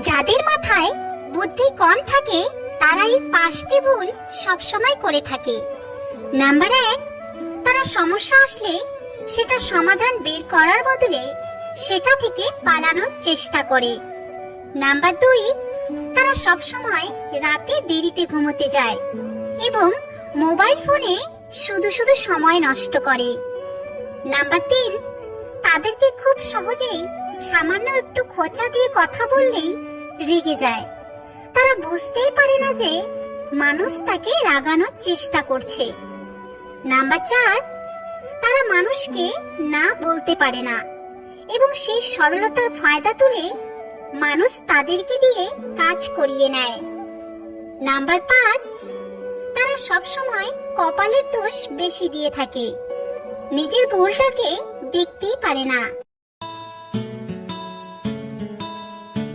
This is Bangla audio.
যাদের মাথায় বুদ্ধি কম থাকে তারা এই 5টি ভুল সবসময় করে থাকে। নাম্বার 1, তারা সমস্যা আসলে সেটা সমাধান বের করার বদলে সেটা থেকে পালানোর চেষ্টা করে। নাম্বার 2, তারা সবসময় রাতে দেরিতে ঘুমোতে যায় এবং মোবাইল ফোনে শুধু শুধু সময় নষ্ট করে। নাম্বার 3, তাদেরকে খুব সহজেই সামান্য একটু খোঁচা দিয়ে কথা বললেই রেগে যায়। তারা বুঝতেই পারে না যে মানুষ তাকে রাগানোর চেষ্টা করছে। নাম্বার 4, তারা মানুষকে না বলতে পারে না এবং সেই সরলতার ফায়দা তুলে মানুষ তাদেরকে দিয়ে কাজ করিয়ে নেয়। নাম্বার 5, তারা সবসময় কপালের দোষ বেশি দিয়ে থাকে, নিজের ভুলটাকে দেখতেই পারে না।